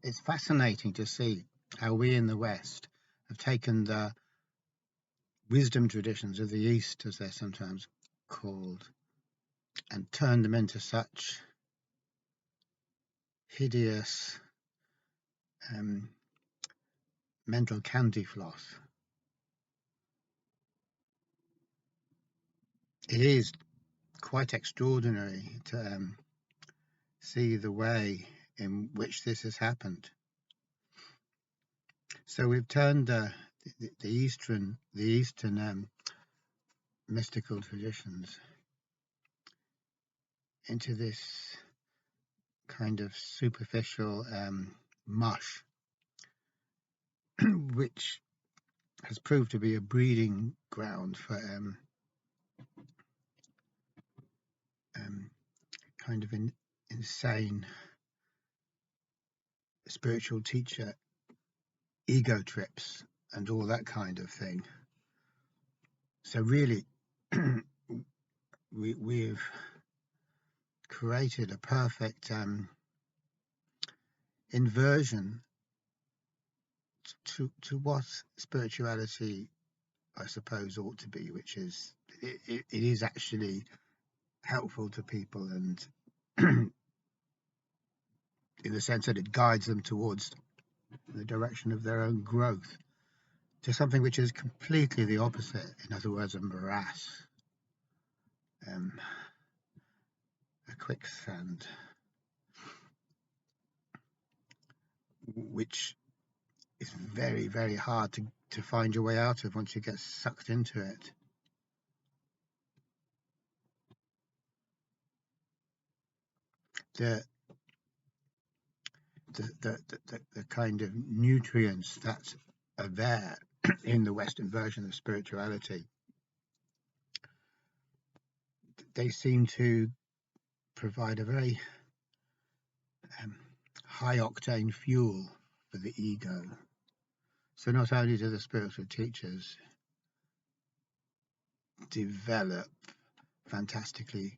it's fascinating to see how we in the West have taken the wisdom traditions of the East, as they're sometimes called, and turned them into such hideous mental candy floss. It is quite extraordinary to see the way in which this has happened. So we've turned the Eastern mystical traditions into this kind of superficial mush, which has proved to be a breeding ground for kind of insane spiritual teacher ego trips and all that kind of thing. So really, we've created a perfect inversion to what spirituality, I suppose, ought to be, which is it is actually helpful to people, and in the sense that it guides them towards the direction of their own growth, to something which is completely the opposite. In other words, a morass, a quicksand, which is very, very hard to find your way out of once you get sucked into it. The kind of nutrients that are there in the Western version of spirituality, they seem to provide a very high octane fuel for the ego. So not only do the spiritual teachers develop fantastically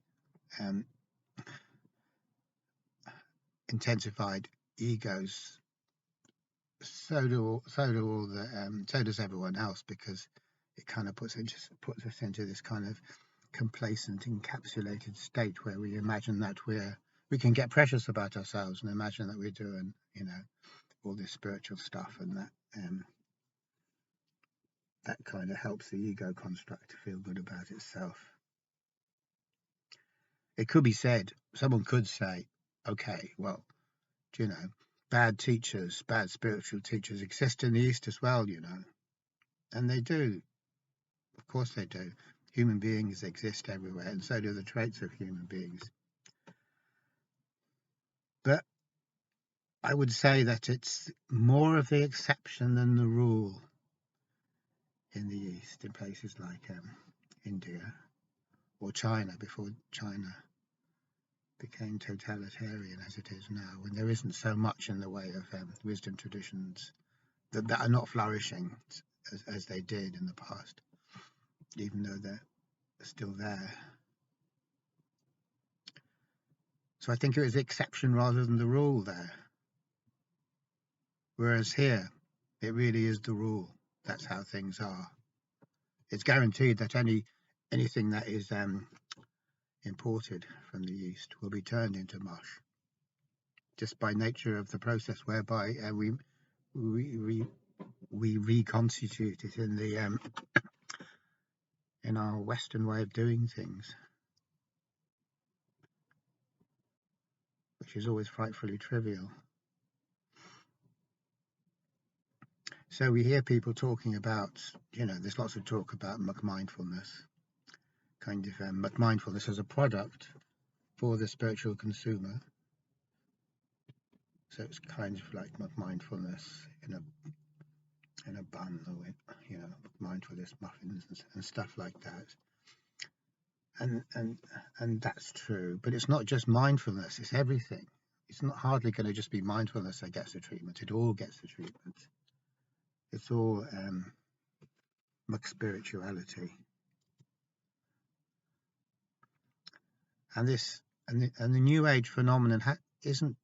intensified egos, so does everyone else, because it kind of puts us into this kind of complacent, encapsulated state where we imagine that we can get precious about ourselves and imagine that we're doing, all this spiritual stuff, and that kind of helps the ego construct to feel good about itself. It could be said, someone could say, okay, well, bad teachers, bad spiritual teachers exist in the East as well, and they do. Of course they do. Human beings exist everywhere, and so do the traits of human beings. But I would say that it's more of the exception than the rule in the East, in places like India or China, before China became totalitarian as it is now, when there isn't so much in the way of wisdom traditions that are not flourishing as they did in the past, even though they're still there. So I think it was the exception rather than the rule there. Whereas here, it really is the rule. That's how things are. It's guaranteed that anything that is imported from the East will be turned into mush, just by nature of the process whereby we reconstitute it in our Western way of doing things, which is always frightfully trivial. So we hear people talking about, there's lots of talk about mindfulness, kind of mindfulness as a product for the spiritual consumer. So it's kind of like mindfulness in a bun, or mindfulness muffins and stuff like that. And that's true, but it's not just mindfulness; it's everything. It's not hardly going to just be mindfulness that gets the treatment. It all gets the treatment. It's all spirituality, and the New Age phenomenon isn't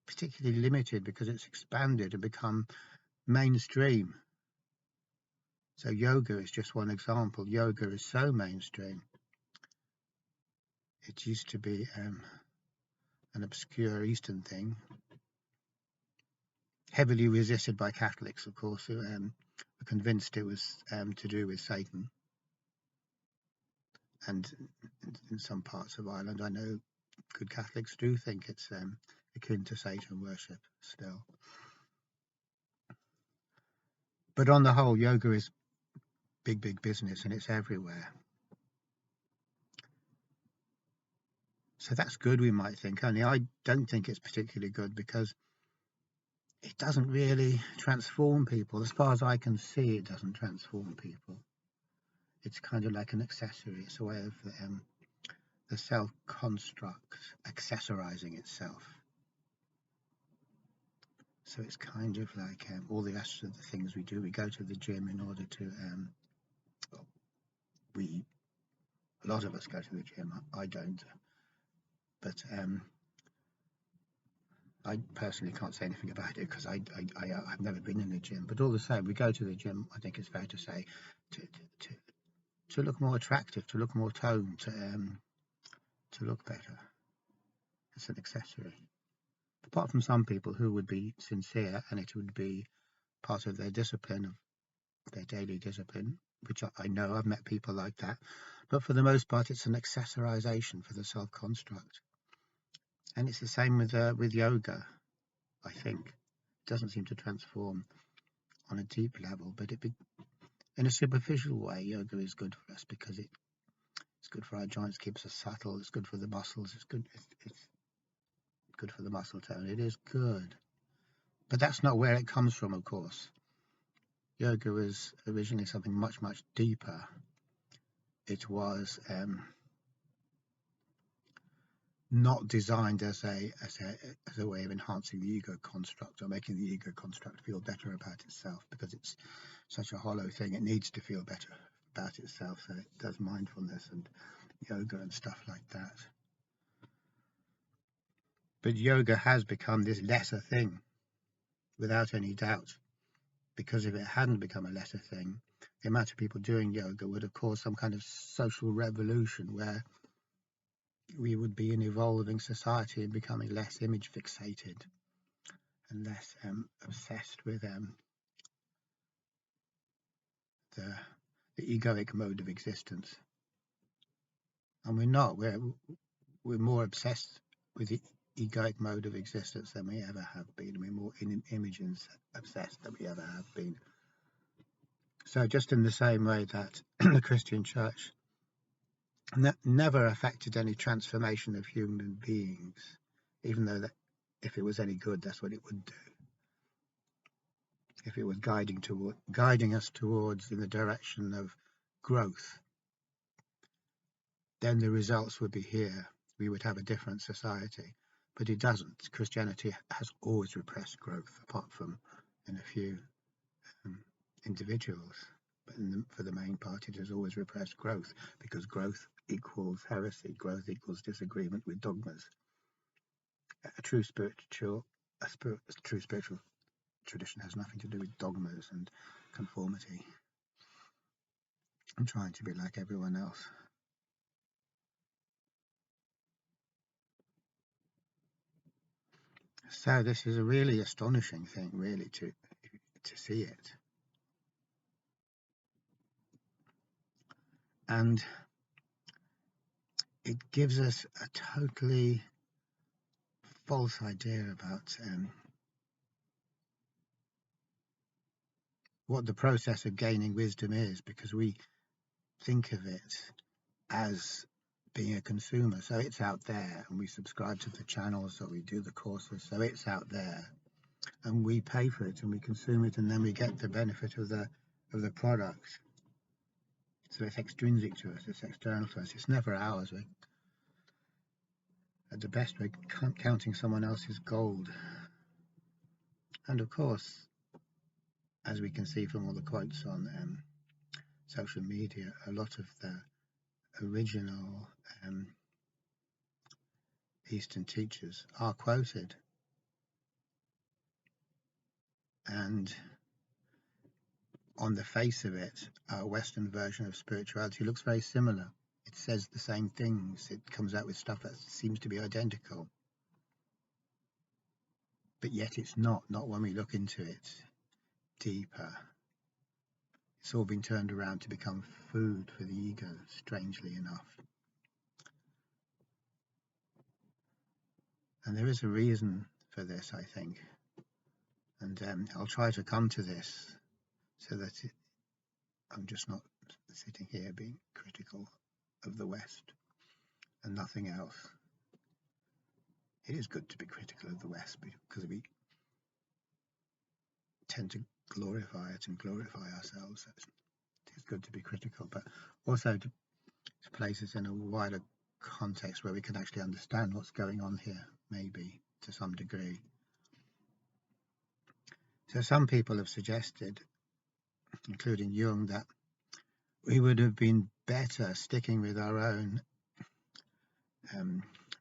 particularly limited because it's expanded and become mainstream. So yoga is just one example. Yoga is so mainstream. It used to be an obscure Eastern thing, heavily resisted by Catholics, of course, who were convinced it was to do with Satan. And in some parts of Ireland, I know good Catholics do think it's akin to Satan worship still. But on the whole, yoga is big business, and it's everywhere. So that's good, we might think, only I don't think it's particularly good because it doesn't really transform people. As far as I can see, it doesn't transform people. It's kind of like an accessory. It's a way of the self-construct accessorizing itself. So it's kind of like all the rest of the things we do. We go to the gym in order to, a lot of us go to the gym. I don't, but I personally can't say anything about it because I've never been in a gym. But all the same, we go to the gym, I think it's fair to say, to look more attractive, to look more toned, to look better. It's an accessory. Apart from some people who would be sincere and it would be part of their discipline, of their daily discipline, which I know, I've met people like that. But for the most part, it's an accessorization for the self-construct. And it's the same with yoga, I think. It doesn't seem to transform on a deep level, but in a superficial way, yoga is good for us because it's good for our joints, keeps us subtle, it's good for the muscles, it's good for the muscle tone. It is good. But that's not where it comes from, of course. Yoga was originally something much deeper. It was not designed as a way of enhancing the ego construct or making the ego construct feel better about itself, because it's such a hollow thing. It needs to feel better about itself, so it does mindfulness and yoga and stuff like that. But yoga has become this lesser thing, without any doubt, because if it hadn't become a lesser thing, the amount of people doing yoga would have caused some kind of social revolution where we would be an evolving society and becoming less image fixated and less obsessed with the egoic mode of existence. And we're not. We're more obsessed with the egoic mode of existence than we ever have been. We're more image obsessed than we ever have been. So just in the same way that the Christian church never affected any transformation of human beings, even though that if it was any good, that's what it would do. If it was guiding us towards in the direction of growth, then the results would be here. We would have a different society. But it doesn't. Christianity has always repressed growth, apart from in a few individuals. But for the main part, it has always repressed growth, because growth equals heresy. Growth equals disagreement with dogmas. A true spiritual tradition has nothing to do with dogmas and conformity and trying to be like everyone else. So this is a really astonishing thing, really, to see it. And it gives us a totally false idea about what the process of gaining wisdom is, because we think of it as being a consumer. So it's out there, and we subscribe to the channels, so we do the courses, so it's out there, and we pay for it and we consume it, and then we get the benefit of the product. So it's extrinsic to us, it's external to us, it's never ours. At the best, we're counting someone else's gold. And of course, as we can see from all the quotes on social media, a lot of the original Eastern teachers are quoted. And on the face of it, our Western version of spirituality looks very similar. It says the same things. It comes out with stuff that seems to be identical. But yet it's not when we look into it deeper. It's all been turned around to become food for the ego, strangely enough. And there is a reason for this, I think. And I'll try to come to this so that I'm just not sitting here being critical of the West and nothing else. It is good to be critical of the West because we tend to glorify it and glorify ourselves. It's good to be critical, but also to place us in a wider context where we can actually understand what's going on here, maybe to some degree. So some people have suggested, including Jung, that we would have been better sticking with our own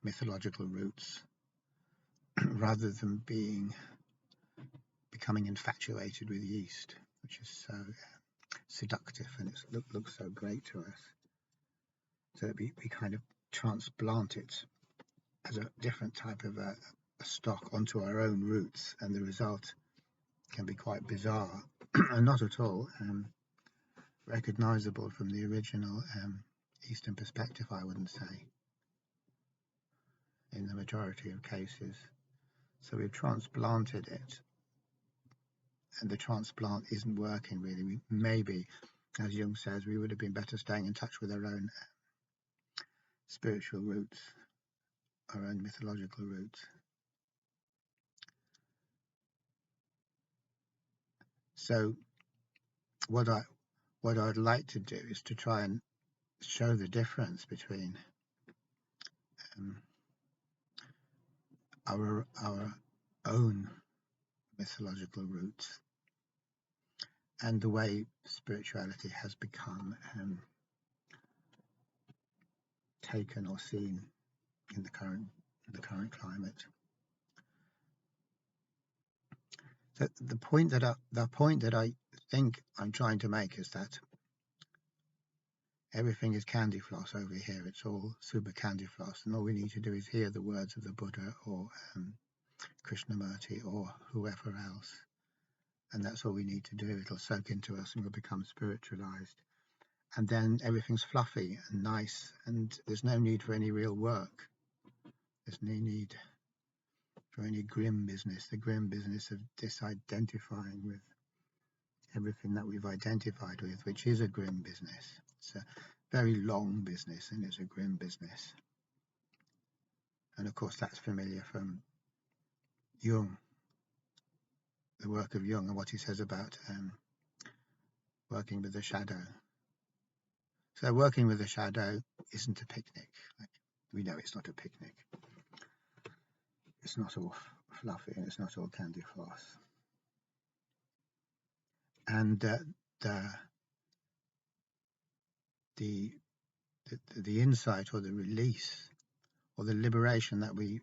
mythological roots rather than becoming infatuated with the East, which is so seductive and it looks so great to us. So that we kind of transplant it as a different type of a stock onto our own roots, and the result can be quite bizarre and not at all recognizable from the original Eastern perspective, I wouldn't say, in the majority of cases. So we've transplanted it, and the transplant isn't working really. Maybe, as Jung says, we would have been better staying in touch with our own spiritual roots, our own mythological roots. So what I'd like to do is to try and show the difference between our own mythological roots and the way spirituality has become taken or seen in the current climate. So the point that I think I'm trying to make is that everything is candy floss over here. It's all super candy floss, and all we need to do is hear the words of the Buddha or Krishnamurti or whoever else, and that's all we need to do. It'll soak into us and we'll become spiritualized, and then everything's fluffy and nice, and there's no need for any real work. There's no need for any grim business, the grim business of disidentifying with everything that we've identified with, which is a grim business. It's a very long business and it's a grim business. And of course that's familiar from Jung, the work of Jung, and what he says about working with the shadow. So working with the shadow isn't a picnic. We know it's not a picnic. It's not all fluffy and it's not all candy floss. And the insight or the release or the liberation that we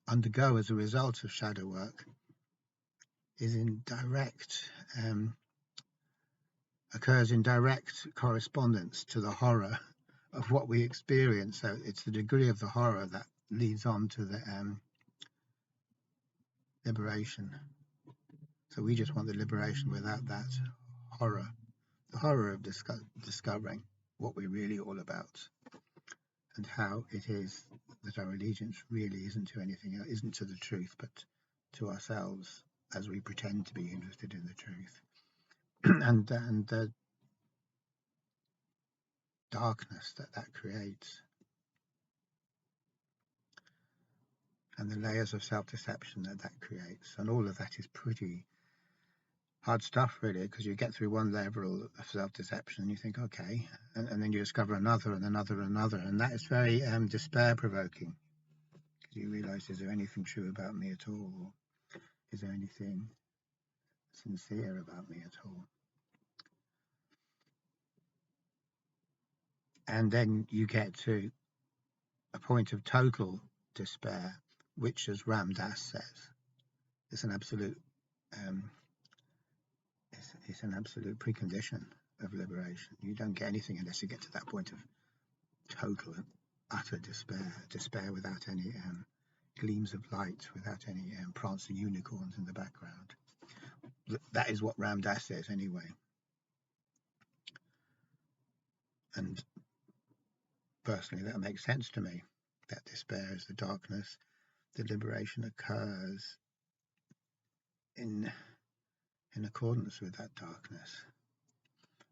undergo as a result of shadow work is in direct occurs in direct correspondence to the horror of what we experience. So it's the degree of the horror that leads on to the liberation. So we just want the liberation without that horror, the horror of discovering what we're really all about and how it is that our allegiance really isn't to anything else, isn't to the truth, but to ourselves as we pretend to be interested in the truth. and the darkness that creates, and the layers of self-deception that creates, and all of that is pretty hard stuff really, because you get through one level of self-deception and you think okay, and then you discover another and another and another, and that is very despair provoking, because you realize, is there anything true about me at all, or is there anything sincere about me at all? And then you get to a point of total despair, which, as Ram Dass says, It's an absolute it's an absolute precondition of liberation. You don't get anything unless you get to that point of total and utter despair without any gleams of light, without any prancing unicorns in the background. That is what Ram Dass says anyway. And personally, that makes sense to me. That despair is the darkness. The liberation occurs in accordance with that darkness.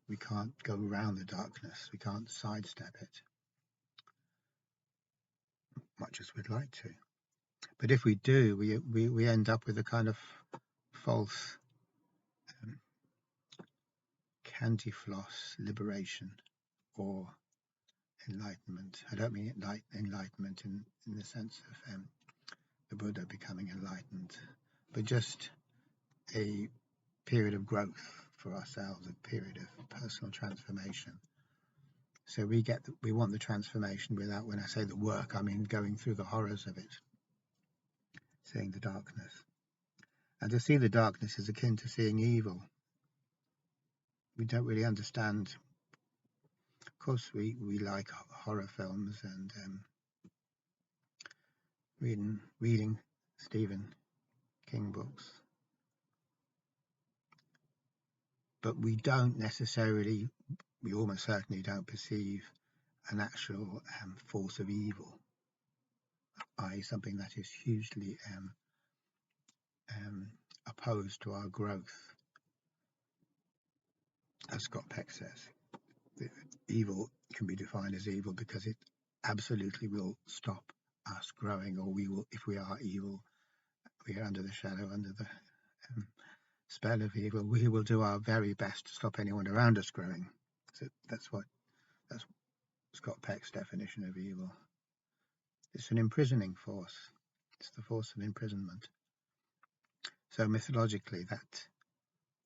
We can't go around the darkness. We can't sidestep it, much as we'd like to. But if we do, we end up with a kind of false candy floss liberation or enlightenment. I don't mean enlightenment in the sense of the Buddha becoming enlightened, but just a period of growth for ourselves, a period of personal transformation. So we want the transformation without, when I say the work, I mean going through the horrors of it, seeing the darkness. And to see the darkness is akin to seeing evil. We don't really understand. Of course, we like horror films and reading Stephen King books, but we almost certainly don't perceive an actual force of evil, i.e. something that is hugely opposed to our growth. As Scott Peck says, evil can be defined as evil because it absolutely will stop us growing, or we will, if we are evil, we are under the shadow, under the spell of evil, we will do our very best to stop anyone around us growing. So that's Scott Peck's definition of evil. It's an imprisoning force. It's the force of imprisonment. So mythologically, that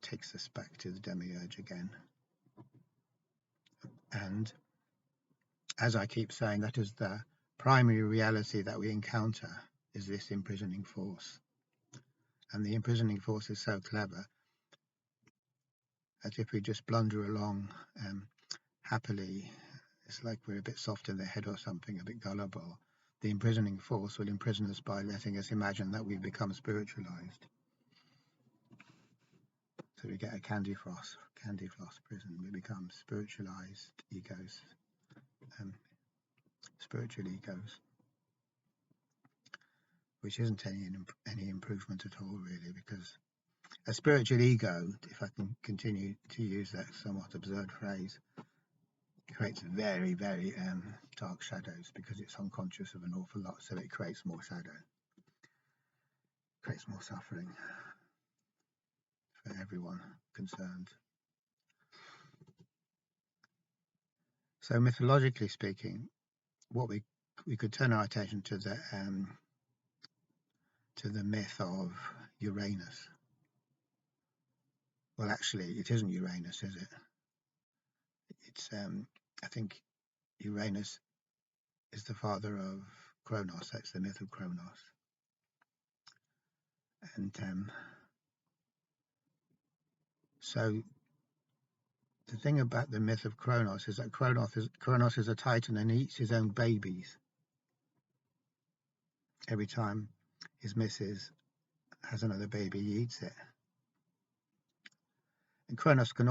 takes us back to the demiurge again. And as I keep saying, that is the primary reality that we encounter, is this imprisoning force. And the imprisoning force is so clever that if we just blunder along happily, it's like we're a bit soft in the head or something, a bit gullible. The imprisoning force will imprison us by letting us imagine that we've become spiritualized. So we get a candy floss prison. We become spiritualized egos, spiritual egos, which isn't any improvement at all, really, because a spiritual ego, if I can continue to use that somewhat absurd phrase, creates very, very dark shadows because it's unconscious of an awful lot, so it creates more shadow, creates more suffering for everyone concerned. So mythologically speaking, what we could turn our attention to the myth of Uranus. Well, actually, it isn't Uranus, is it? It's I think Uranus is the father of Cronos. That's the myth of Cronos. And so the thing about the myth of Cronos is that Cronos is a titan and he eats his own babies. Every time his missus has another baby, he eats it. And Cronos can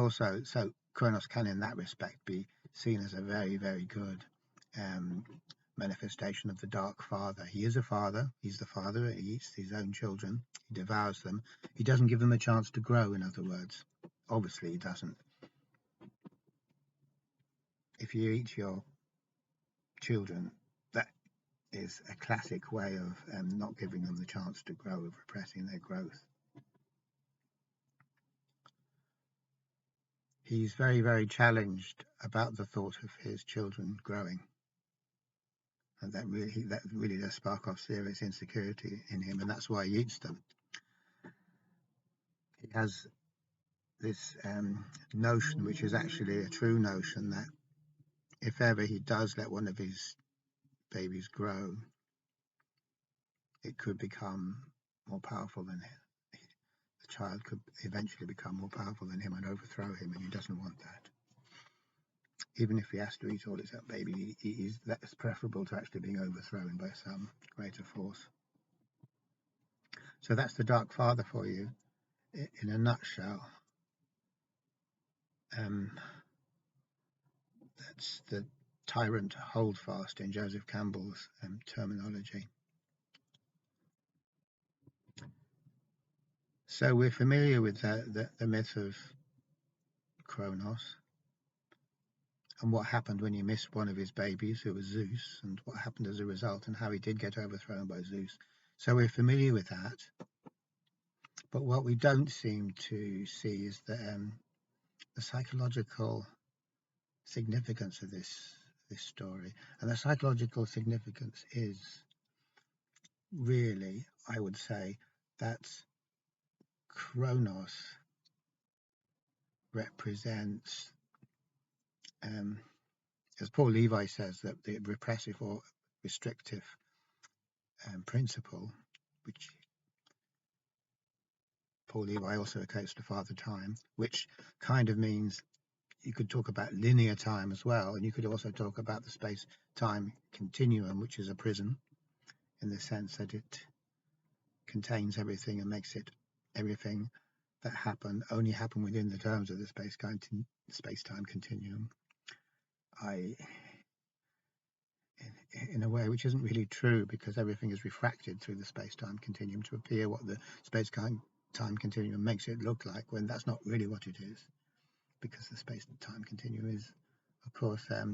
in that respect be seen as a very, very good manifestation of the dark father. He is a father. He's the father. He eats his own children. He devours them. He doesn't give them a chance to grow, in other words. Obviously, he doesn't. If you eat your children, that is a classic way of not giving them the chance to grow, of repressing their growth. He's very, very challenged about the thought of his children growing. And that really does spark off serious insecurity in him, and that's why he eats them. He has this notion, which is actually a true notion, that if ever he does let one of his babies grow, it could become more powerful than child could eventually become more powerful than him and overthrow him, and he doesn't want that. Even if he has to eat all his own baby, that's preferable to actually being overthrown by some greater force. So that's the Dark Father for you in a nutshell. That's the tyrant holdfast in Joseph Campbell's terminology. So we're familiar with the myth of Cronos and what happened when he missed one of his babies, who was Zeus, and what happened as a result, and how he did get overthrown by Zeus. So we're familiar with that. But what we don't seem to see is the psychological significance of this story. And the psychological significance is really, I would say, that Cronos represents, as Paul Levi says, that the repressive or restrictive principle, which Paul Levi also equates to Father Time, which kind of means you could talk about linear time as well, and you could also talk about the space-time continuum, which is a prison, in the sense that it contains everything and makes it everything that only happen within the terms of the space-time continuum. In a way which isn't really true, because everything is refracted through the space-time continuum to appear what the space-time continuum makes it look like, when that's not really what it is, because the space-time continuum is, of course, a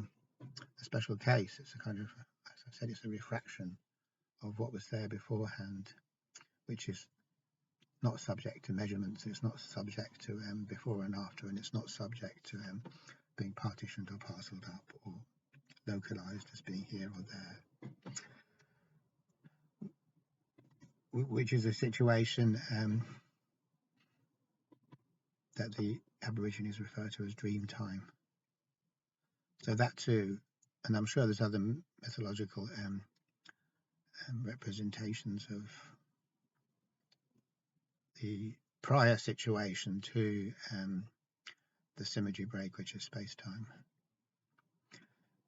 special case. It's a kind of, as I said, it's a refraction of what was there beforehand, which is not subject to measurements, it's not subject to before and after, and it's not subject to being partitioned or parceled up or localized as being here or there, which is a situation that the Aborigines refer to as dream time. So that too, and I'm sure there's other mythological representations of the prior situation to the symmetry break, which is space-time.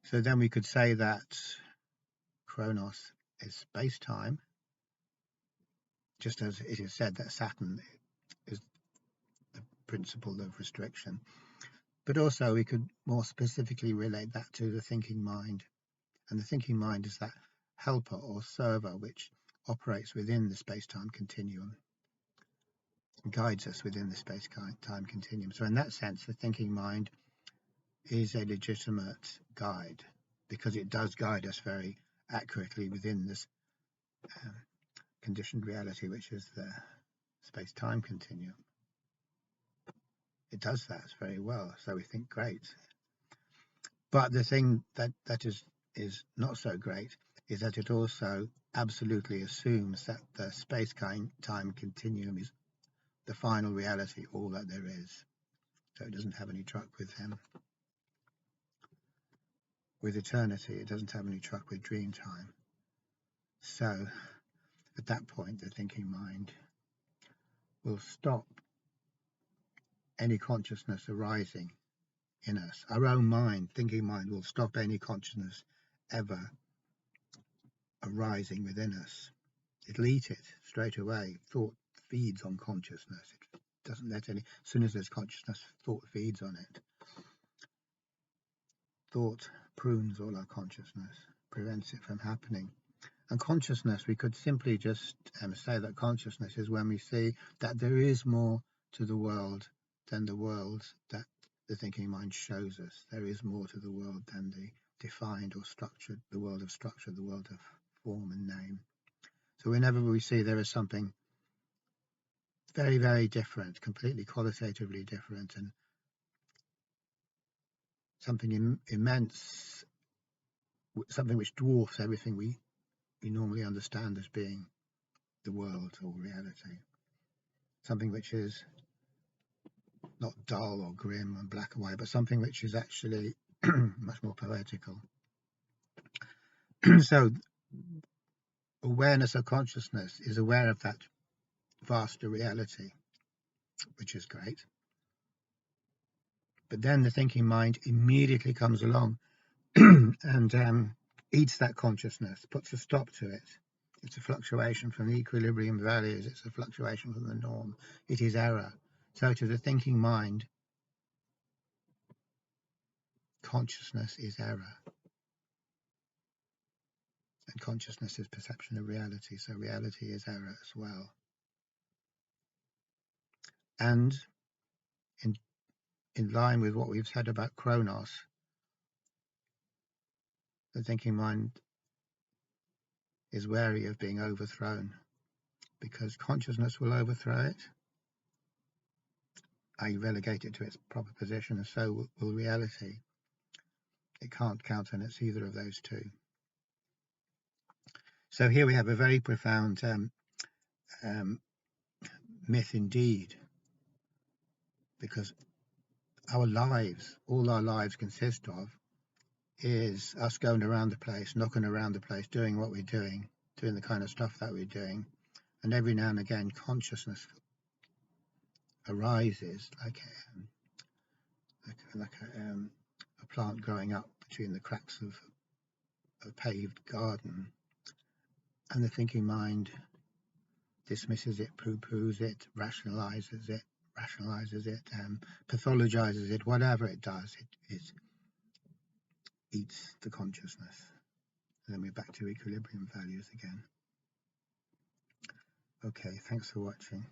So then we could say that Cronos is space-time, just as it is said that Saturn is the principle of restriction. But also we could more specifically relate that to the thinking mind. And the thinking mind is that helper or server which operates within the space-time continuum, guides us within the space-time continuum. So in that sense, the thinking mind is a legitimate guide, because it does guide us very accurately within this conditioned reality, which is the space-time continuum. It does that very well, so we think great. But the thing that is not so great is that it also absolutely assumes that the space-time continuum is the final reality, all that there is. So it doesn't have any truck with eternity. It doesn't have any truck with dream time. So at that point, the thinking mind will stop any consciousness arising in us. Our own mind, thinking mind, will stop any consciousness ever arising within us. It'll eat it straight away. Thought feeds on consciousness. It doesn't let any, as soon as there's consciousness, thought feeds on it. Thought prunes all our consciousness, prevents it from happening. And consciousness, we could simply just say that consciousness is when we see that there is more to the world than the world that the thinking mind shows us. There is more to the world than the defined or structured, the world of structure, the world of form and name. So whenever we see there is something very, very different, completely qualitatively different, and something immense, something which dwarfs everything we normally understand as being the world or reality, something which is not dull or grim and black and white, but something which is actually much more poetical. So awareness of consciousness is aware of that vaster reality, which is great. But then the thinking mind immediately comes along and eats that consciousness, puts a stop to it. It's a fluctuation from the equilibrium values. It's a fluctuation from the norm. It is error. So to the thinking mind, consciousness is error. And consciousness is perception of reality. So reality is error as well. And in line with what we've said about Cronos, the thinking mind is wary of being overthrown, because consciousness will overthrow it. I relegate it to its proper position, and so will reality. It can't countenance either of those two. So here we have a very profound myth indeed, because our lives, all our lives consist of, is us going around the place, knocking around the place, doing what we're doing the kind of stuff that we're doing, and every now and again consciousness arises like a plant growing up between the cracks of a paved garden, and the thinking mind dismisses it, poo-poos it, rationalizes it, pathologizes it, whatever it does, it eats the consciousness. And then we're back to equilibrium values again. Okay, thanks for watching.